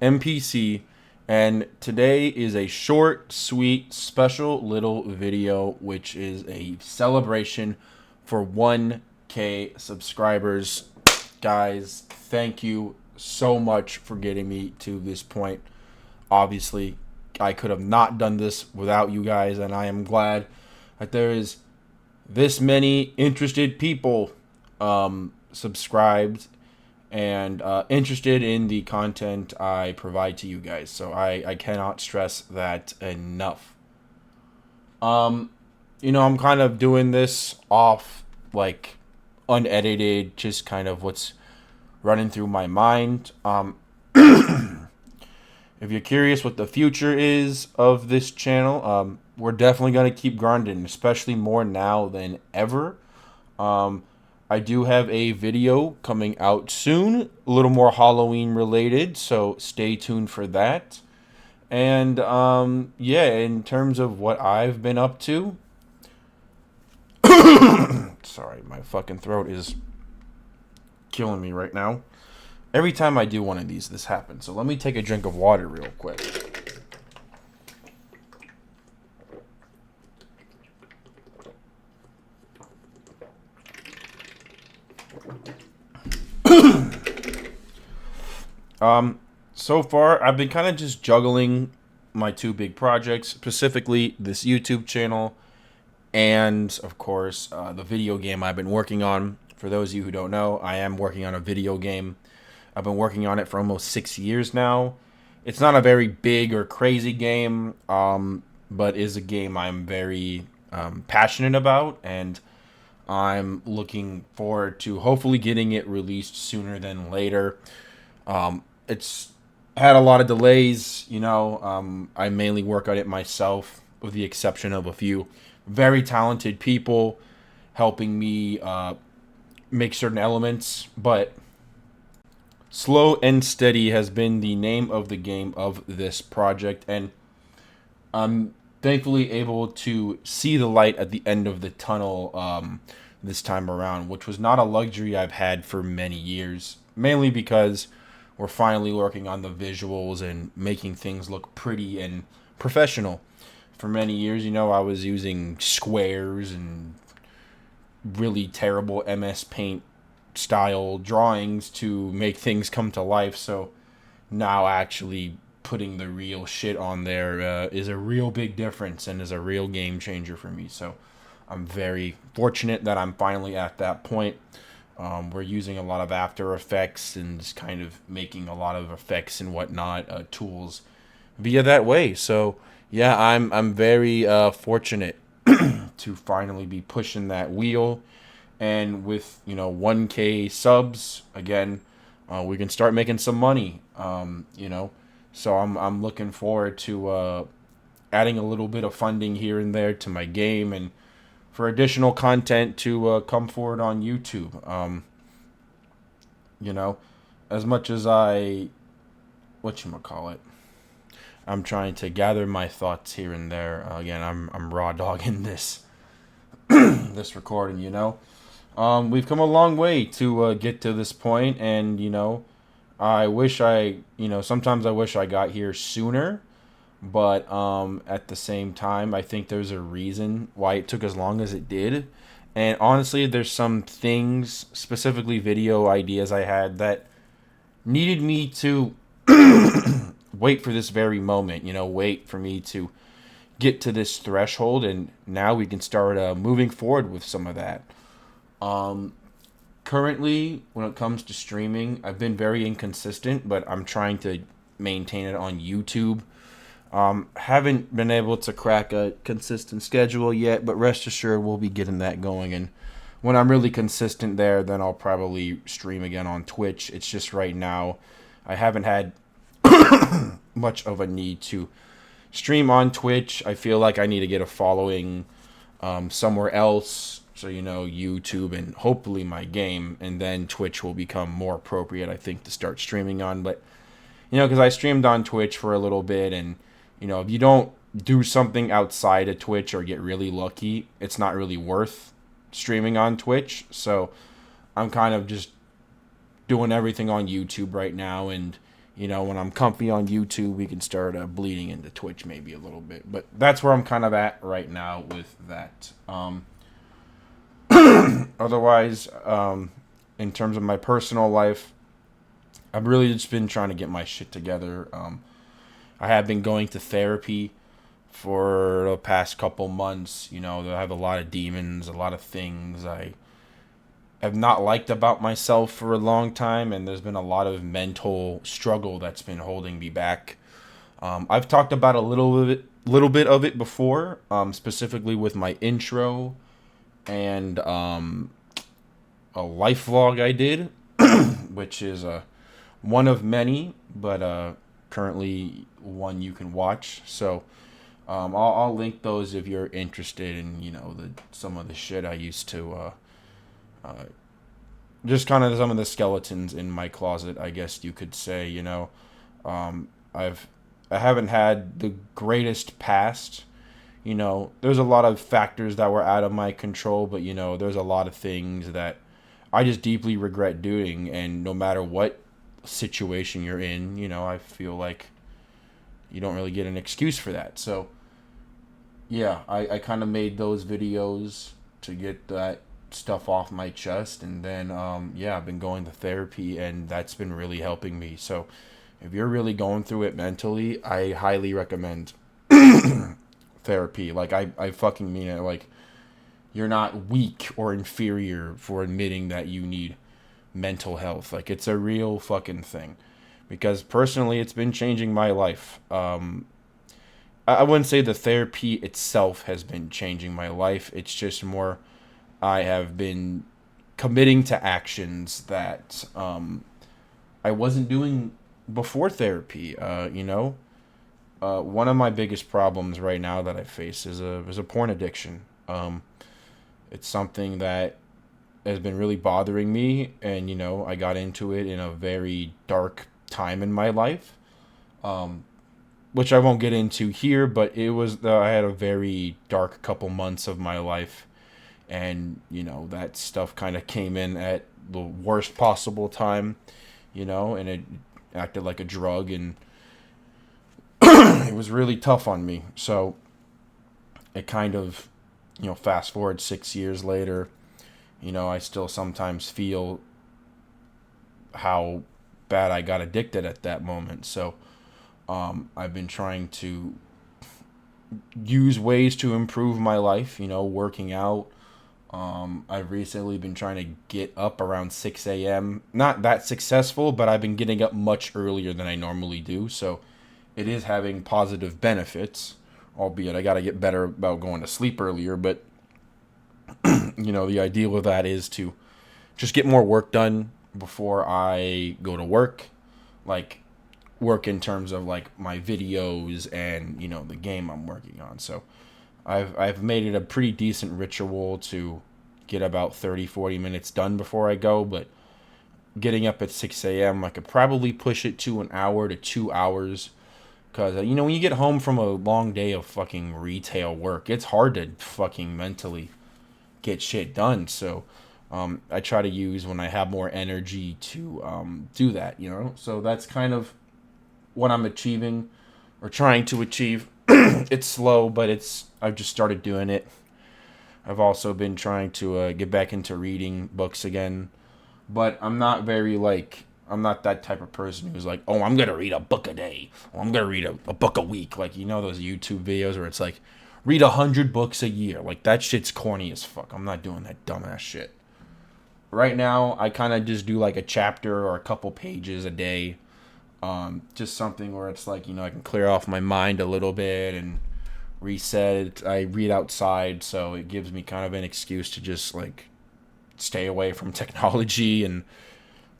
MPC, and today is a short, sweet, special little video, which is a celebration for 1K subscribers. Guys, thank you so much for getting me to this point. Obviously, I could have not done this without you guys, and I am glad that there is this many interested people subscribed and interested in the content I provide to you guys. So I cannot stress that enough. Um, I'm kind of doing this off like unedited, just kind of what's running through my mind. If you're curious what the future is of this channel, we're definitely going to keep grinding, especially more now than ever. Um, I do have a video coming out soon, a little more Halloween related, so stay tuned for that. And yeah, in terms of what I've been up to, sorry, my fucking throat is killing me right now. Every time I do one of these, this happens. So let me take a drink of water real quick. So far, I've been kind of just juggling my two big projects, specifically this YouTube channel and, of course, the video game I've been working on. For those of you who don't know, I am working on a video game. I've been working on it for almost 6 years now. It's not a very big or crazy game, but is a game I'm very passionate about, and I'm looking forward to hopefully getting it released sooner than later. It's had a lot of delays, I mainly work on it myself, with the exception of a few very talented people helping me make certain elements, but slow and steady has been the name of the game of this project, and I'm thankfully able to see the light at the end of the tunnel this time around, which was not a luxury I've had for many years, mainly because we're finally working on the visuals and making things look pretty and professional. For many years, I was using squares and really terrible MS Paint style drawings to make things come to life. So now actually putting the real shit on there is a real big difference and is a real game changer for me. So I'm very fortunate that I'm finally at that point. We're using a lot of After Effects and just kind of making a lot of effects and whatnot tools via that way. So yeah, I'm very fortunate to finally be pushing that wheel, and with 1K subs again, we can start making some money. So I'm looking forward to adding a little bit of funding here and there to my game, and for additional content to come forward on YouTube. As much as whatchamacallit, I'm trying to gather my thoughts here and there. Again, I'm raw dogging this this recording. We've come a long way to get to this point, and I wish sometimes I wish I got here sooner, but at the same time, I think there's a reason why it took as long as it did. And honestly, there's some things, specifically video ideas I had, that needed me to wait for this very moment, wait for me to get to this threshold, and now we can start moving forward with some of that. Currently, when it comes to streaming, I've been very inconsistent, but I'm trying to maintain it on YouTube. Haven't been able to crack a consistent schedule yet, but rest assured we'll be getting that going. And when I'm really consistent there, then I'll probably stream again on Twitch. It's just right now I haven't had much of a need to stream on Twitch. I feel like I need to get a following somewhere else. So, YouTube and hopefully my game, and then Twitch will become more appropriate, I think, to start streaming on. But, because I streamed on Twitch for a little bit, and if you don't do something outside of Twitch or get really lucky, it's not really worth streaming on Twitch. So I'm kind of just doing everything on YouTube right now, and when I'm comfy on YouTube, we can start bleeding into Twitch maybe a little bit. But that's where I'm kind of at right now with that. Otherwise, in terms of my personal life, I've really just been trying to get my shit together. I have been going to therapy for the past couple months. I have a lot of demons, a lot of things I have not liked about myself for a long time, and there's been a lot of mental struggle that's been holding me back. I've talked about a little bit of it before, specifically with my intro and a life vlog I did, which is one of many, but currently one you can watch. So I'll link those if you're interested in some of the shit I used to just kind of some of the skeletons in my closet, I guess you could say. I haven't had the greatest past. There's a lot of factors that were out of my control, but there's a lot of things that I just deeply regret doing, and no matter what situation you're in, I feel like you don't really get an excuse for that. So yeah, I kind of made those videos to get that stuff off my chest, and then I've been going to therapy, and that's been really helping me. So if you're really going through it mentally, I highly recommend therapy. Like, I fucking mean it. Like, you're not weak or inferior for admitting that you need mental health. Like, it's a real fucking thing. Because personally, it's been changing my life. I wouldn't say the therapy itself has been changing my life. It's just more I have been committing to actions that I wasn't doing before therapy. One of my biggest problems right now that I face is a porn addiction. It's something that has been really bothering me, and I got into it in a very dark time in my life, which I won't get into here. But I had a very dark couple months of my life, and that stuff kind of came in at the worst possible time, and it acted like a drug, and it was really tough on me. So it kind of, fast forward 6 years later, I still sometimes feel how bad I got addicted at that moment. So I've been trying to use ways to improve my life, working out. I've recently been trying to get up around 6 a.m. Not that successful, but I've been getting up much earlier than I normally do. So it is having positive benefits, albeit I got to get better about going to sleep earlier. But, the ideal of that is to just get more work done before I go to work. Like, work in terms of, like, my videos and, the game I'm working on. So I've made it a pretty decent ritual to get about 30-40 minutes done before I go, but getting up at 6 a.m., I could probably push it to an hour to 2 hours, because, when you get home from a long day of fucking retail work, it's hard to fucking mentally get shit done. So I try to use when I have more energy to do that, So that's kind of what I'm achieving, or trying to achieve. It's slow, but I've just started doing it. I've also been trying to get back into reading books again, but I'm not that type of person who's like, oh, I'm gonna read a book a day, or I'm gonna read a book a week. Like, those YouTube videos where it's like, read 100 books a year. Like, that shit's corny as fuck. I'm not doing that dumbass shit. Right now, I kind of just do like a chapter or a couple pages a day. Just something where it's like, I can clear off my mind a little bit and reset. I read outside, so it gives me kind of an excuse to just, like, stay away from technology and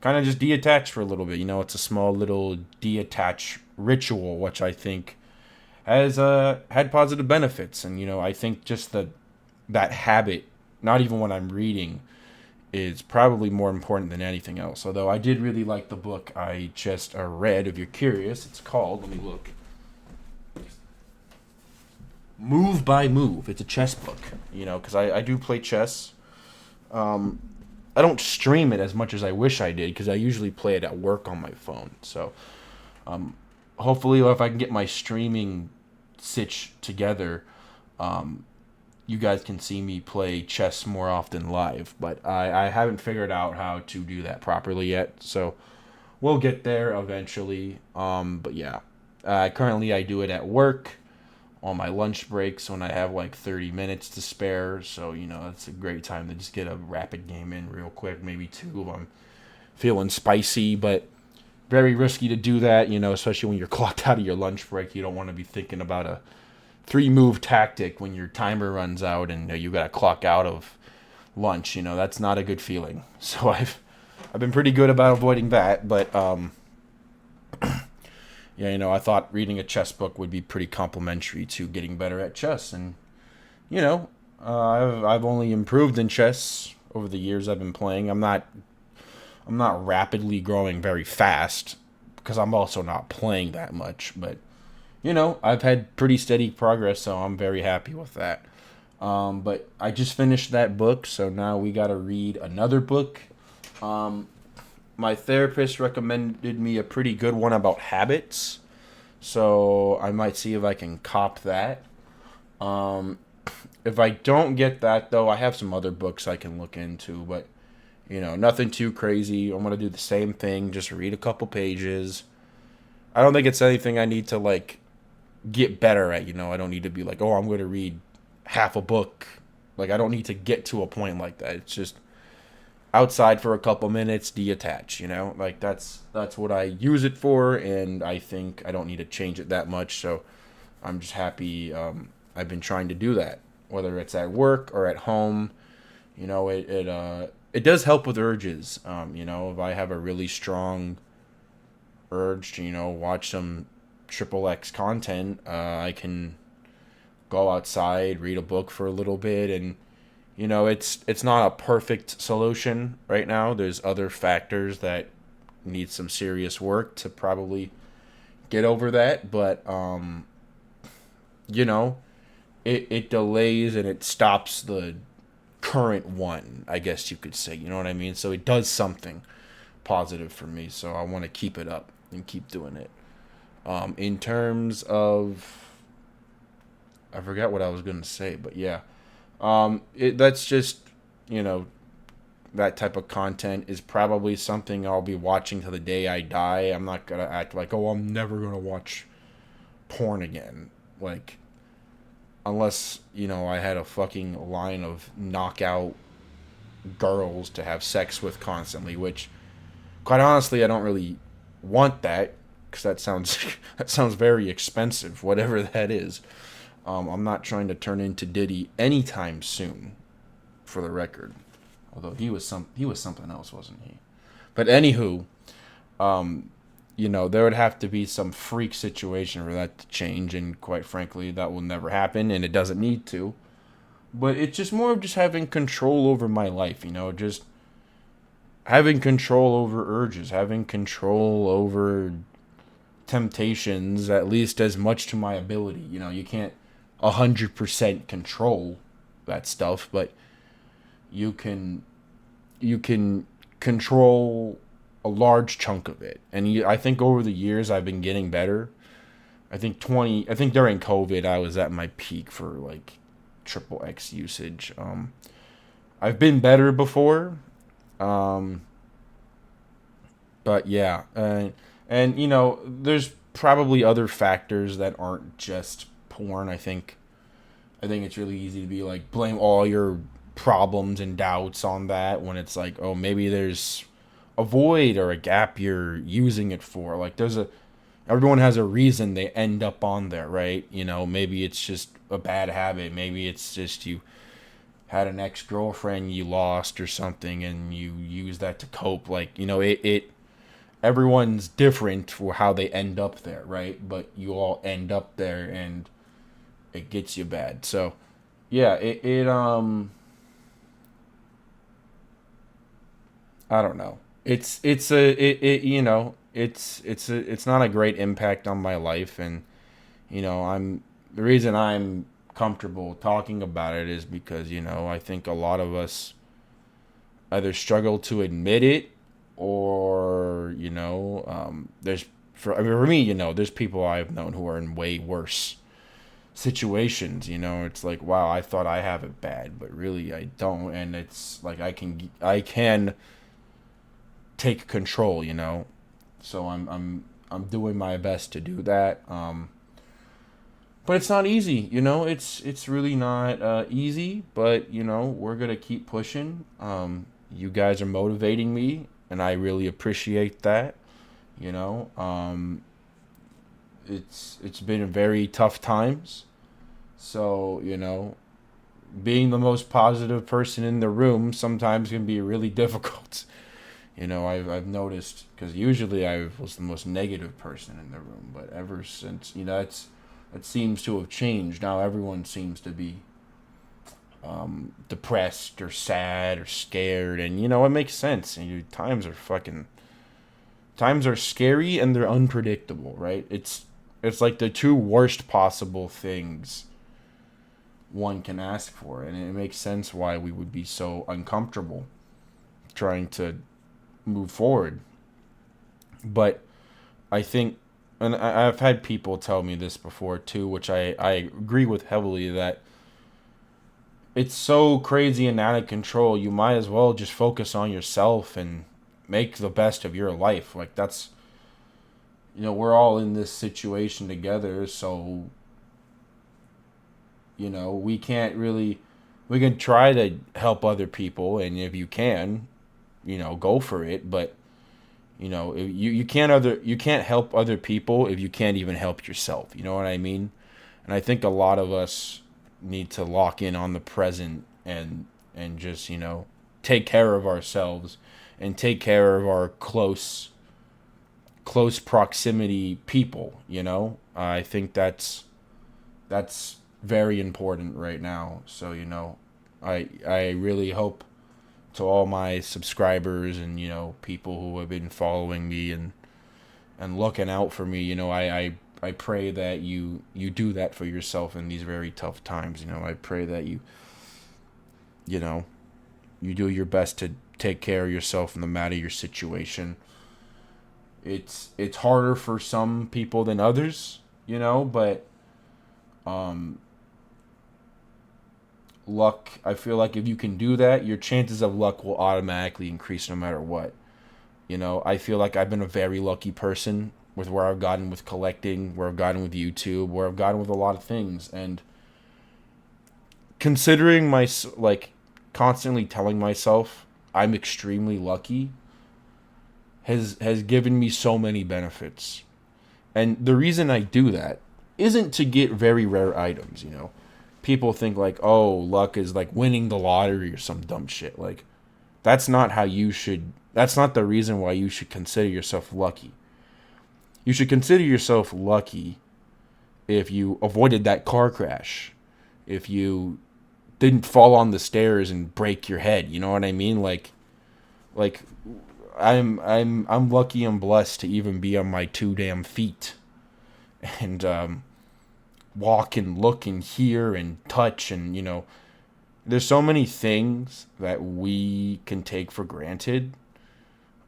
kind of just detach for a little bit. It's a small little detach ritual, which I think has had positive benefits. And, I think just that habit, not even when I'm reading, is probably more important than anything else. Although I did really like the book I just read. If you're curious, it's called, let me look, Move by Move. It's a chess book, because I do play chess. I don't stream it as much as I wish I did, because I usually play it at work on my phone. So Hopefully, if I can get my streaming sitch together, you guys can see me play chess more often live. But I haven't figured out how to do that properly yet. So we'll get there eventually. But yeah, currently I do it at work on my lunch breaks when I have like 30 minutes to spare. So, it's a great time to just get a rapid game in real quick, maybe two if I'm feeling spicy, but very risky to do that, especially when you're clocked out of your lunch break. You don't want to be thinking about a three-move tactic when your timer runs out and you got to clock out of lunch. That's not a good feeling. So I've been pretty good about avoiding that, but yeah, I thought reading a chess book would be pretty complementary to getting better at chess, and I've only improved in chess over the years I've been playing. I'm not rapidly growing very fast because I'm also not playing that much, but I've had pretty steady progress, so I'm very happy with that. But I just finished that book, so now we got to read another book. My therapist recommended me a pretty good one about habits, so I might see if I can cop that. Um, if I don't get that, though, I have some other books I can look into, but nothing too crazy. I'm gonna do the same thing, just read a couple pages. I don't think it's anything I need to like get better at. I don't need to be like, oh, I'm gonna read half a book. Like I don't need to get to a point like that. It's just outside for a couple minutes, detach, like that's what I use it for, and I think I don't need to change it that much, so I'm just happy. I've been trying to do that, whether it's at work or at home. It does help with urges. If I have a really strong urge to watch some triple X content, I can go outside, read a book for a little bit, and it's not a perfect solution right now. There's other factors that need some serious work to probably get over that, but you know, it delays and it stops the current one, I guess you could say. You know what I mean? So it does something positive for me. So I want to keep it up and keep doing it. In terms of, I forgot what I was gonna say, but yeah, that's just you know that type of content is probably something I'll be watching till the day I die. I'm not gonna act like, oh, I'm never gonna watch porn again. Like, unless, I had a fucking line of knockout girls to have sex with constantly, which, quite honestly, I don't really want that, because that sounds that sounds very expensive, whatever that is. I'm not trying to turn into Diddy anytime soon, for the record. Although he was something else, wasn't he? But anywho, there would have to be some freak situation for that to change, and quite frankly, that will never happen, and it doesn't need to. But it's just more of just having control over my life, just having control over urges, having control over temptations, at least as much to my ability. You can't 100% control that stuff, but you can control a large chunk of it. And I think over the years I've been getting better. I think during COVID I was at my peak for like triple X usage. I've been better before. Um, but yeah, and there's probably other factors that aren't just porn. I think it's really easy to be like, blame all your problems and doubts on that, when it's like, oh, maybe there's a void or a gap you're using it for. Like, everyone has a reason they end up on there, right? Maybe it's just a bad habit. Maybe it's just you had an ex-girlfriend you lost or something and you use that to cope. Like, it everyone's different for how they end up there, right? But you all end up there and it gets you bad. So yeah, I don't know. It's a it it's not a great impact on my life, and I'm the reason I'm comfortable talking about it is because I think a lot of us either struggle to admit it, or there's For me, there's people I've known who are in way worse situations. It's like, wow, I thought I have it bad, but really I don't. And it's like I can take control. So I'm doing my best to do that. But it's not easy. It's really not easy. But we're gonna keep pushing. You guys are motivating me, and I really appreciate that. You know, it's been very tough times. So being the most positive person in the room sometimes can be really difficult. I've noticed, because usually I was the most negative person in the room, but ever since it seems to have changed. Now everyone seems to be depressed or sad or scared, and it makes sense. And times are scary and they're unpredictable, right? It's like the two worst possible things one can ask for, and it makes sense why we would be so uncomfortable trying to move forward. But I think, and I've had people tell me this before too, which I agree with heavily, that it's so crazy and out of control, you might as well just focus on yourself and make the best of your life. Like, that's, we're all in this situation together, so we can't really, we can try to help other people, and if you can, go for it. But you can't help other people if you can't even help yourself. You know what I mean? And I think a lot of us need to lock in on the present, and just take care of ourselves and take care of our close proximity people. I think that's very important right now. So I really hope, to all my subscribers and people who have been following me and looking out for me, I pray that you do that for yourself in these very tough times. I pray that you do your best to take care of yourself no matter your situation. It's harder for some people than others, but luck, I feel like if you can do that, your chances of luck will automatically increase no matter what. I feel like I've been a very lucky person with where I've gotten with collecting, where I've gotten with YouTube, where I've gotten with a lot of things. And considering constantly telling myself I'm extremely lucky has given me so many benefits. And the reason I do that isn't to get very rare items. People think like, oh, luck is like winning the lottery or some dumb shit. Like, that's not the reason why you should consider yourself lucky. You should consider yourself lucky if you avoided that car crash, if you didn't fall on the stairs and break your head. You know what I mean? Like I'm lucky and blessed to even be on my two damn feet and walk and look and hear and touch. And there's so many things that we can take for granted.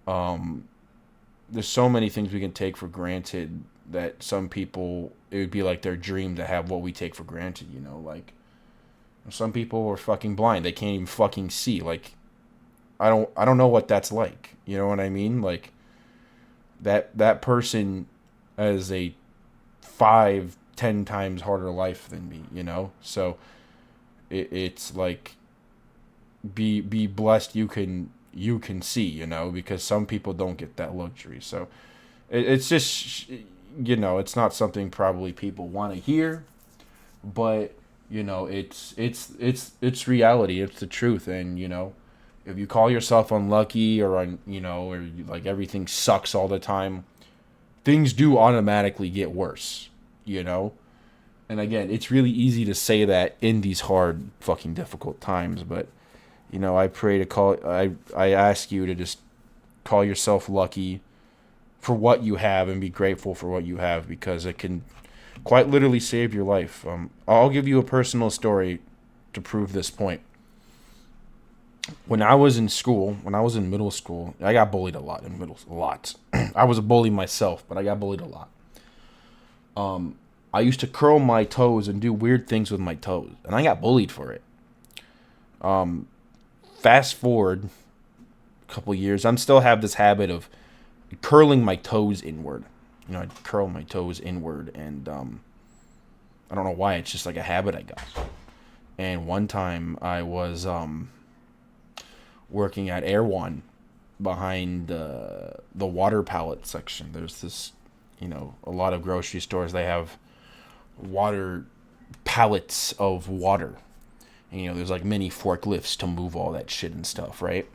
There's so many things we can take for granted that some people, it would be like their dream to have what we take for granted. Like, some people are fucking blind, they can't even fucking see. Like, I don't know what that's like. You know what I mean? Like, that person has a 5-10 times harder life than me. So it's like, be blessed you can see. Because some people don't get that luxury. So it's just, it's not something probably people want to hear, but it's reality. It's the truth. And if you call yourself unlucky or like everything sucks all the time, things do automatically get worse. And again, it's really easy to say that in these hard fucking difficult times, but I ask you to just call yourself lucky for what you have and be grateful for what you have, because it can quite literally save your life. I'll give you a personal story to prove this point. when I was in school, when I was in middle school, I got bullied a lot in middle, a lot. I was a bully myself, but I got bullied a lot. I used to curl my toes and do weird things with my toes, and I got bullied for it. Fast forward a couple years, I still have this habit of curling my toes inward. I'd curl my toes inward, and I don't know why. It's just like a habit I got. And one time I was working at Air One behind the water pallet section. There's this, a lot of grocery stores, they have water pallets of water. And, there's like mini forklifts to move all that shit and stuff, right?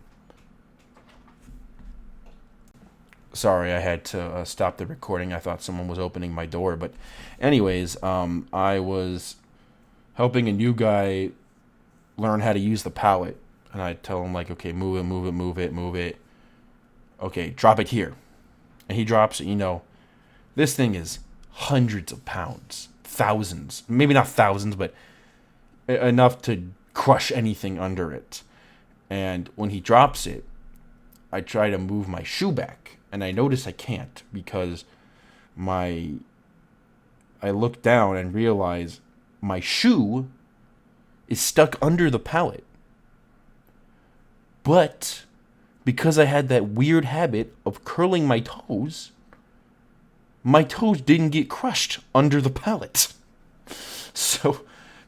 Sorry, I had to stop the recording. I thought someone was opening my door. But anyways, I was helping a new guy learn how to use the pallet. And I tell him, like, okay, move it, move it, move it, move it. Okay, drop it here. And he drops it, This thing is hundreds of pounds, thousands. Maybe not thousands, but enough to crush anything under it. And when he drops it, I try to move my shoe back. And I notice I can't because I look down and realize my shoe is stuck under the pallet. But because I had that weird habit of curling my toes didn't get crushed under the pallet. So,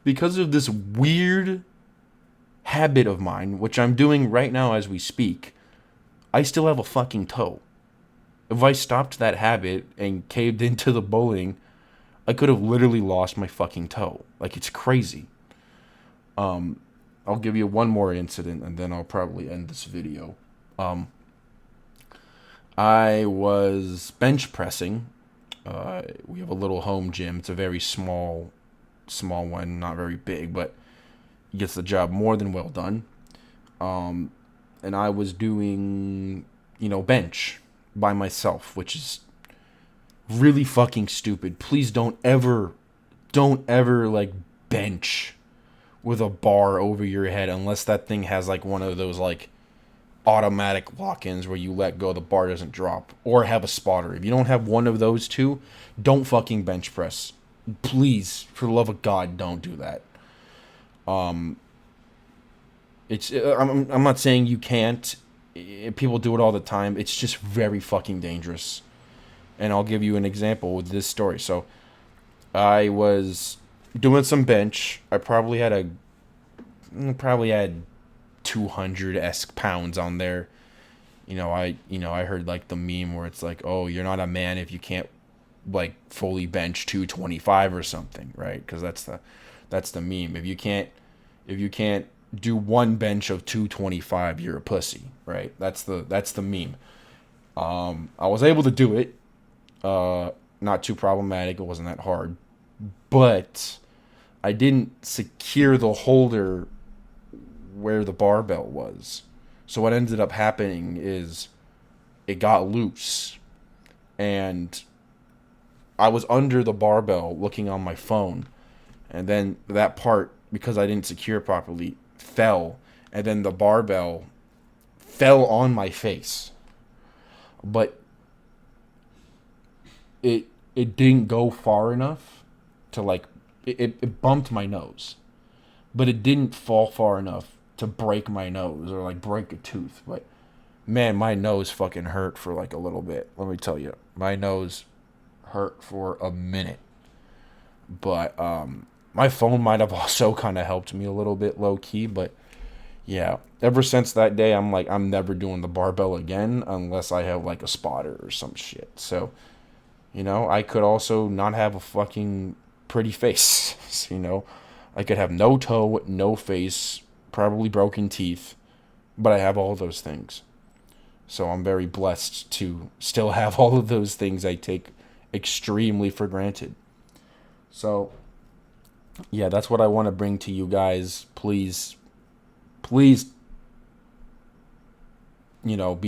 because of this weird habit of mine, which I'm doing right now as we speak, I still have a fucking toe. If I stopped that habit and caved into the bullying, I could have literally lost my fucking toe. Like, it's crazy. I'll give you one more incident and then I'll probably end this video. I was bench pressing. We have a little home gym. It's a very small one, not very big, but it gets the job more than well done. And I was doing, bench by myself, which is really fucking stupid. Please don't ever like bench with a bar over your head unless that thing has like one of those like automatic lock-ins where you let go, the bar doesn't drop, or have a spotter. If you don't have one of those two, don't fucking bench press. Please, for the love of God, don't do that. I'm not saying you can't. People do it all the time. It's just very fucking dangerous. And I'll give you an example with this story. So, I was doing some bench. I probably had 200-esque pounds on there. I heard like the meme where it's like, oh, you're not a man if you can't like fully bench 225 or something, right? Because that's the meme. If you can't do one bench of 225, you're a pussy, right? That's the meme. I was able to do it. Not too problematic. It wasn't that hard, but I didn't secure the holder where the barbell was. So what ended up happening is it got loose, and I was under the barbell looking on my phone, and then that part, because I didn't secure it properly, fell, and then the barbell fell on my face. But it didn't go far enough to like it bumped my nose, but it didn't fall far enough to break my nose or like break a tooth. But man, my nose fucking hurt for like a little bit. Let me tell you, my nose hurt for a minute. But my phone might have also kind of helped me a little bit low key. But yeah, ever since that day, I'm like, I'm never doing the barbell again unless I have like a spotter or some shit. So, I could also not have a fucking pretty face. I could have no toe, no face, probably broken teeth, but I have all those things. So I'm very blessed to still have all of those things I take extremely for granted. So, yeah, that's what I want to bring to you guys. Please, be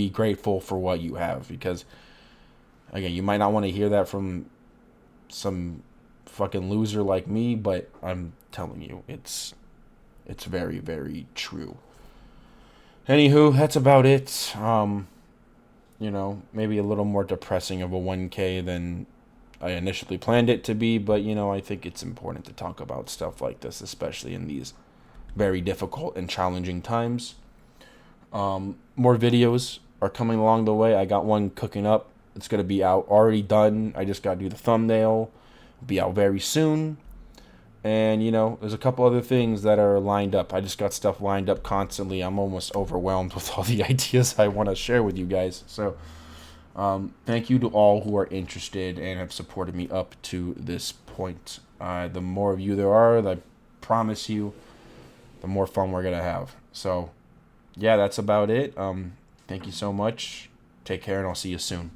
grateful for what you have, because, again, you might not want to hear that from some fucking loser like me, but I'm telling you, it's very, very true. Anywho, that's about it. Maybe a little more depressing of a 1K than I initially planned it to be, but I think it's important to talk about stuff like this, especially in these very difficult and challenging times. More videos are coming along the way. I got one cooking up. It's gonna be out already done. I just gotta do the thumbnail. It'll be out very soon. And there's a couple other things that are lined up. I just got stuff lined up constantly. I'm almost overwhelmed with all the ideas I want to share with you guys. So, thank you to all who are interested and have supported me up to this point. The more of you there are, I promise you, the more fun we're gonna have. So, yeah, that's about it. Thank you so much. Take care, and I'll see you soon.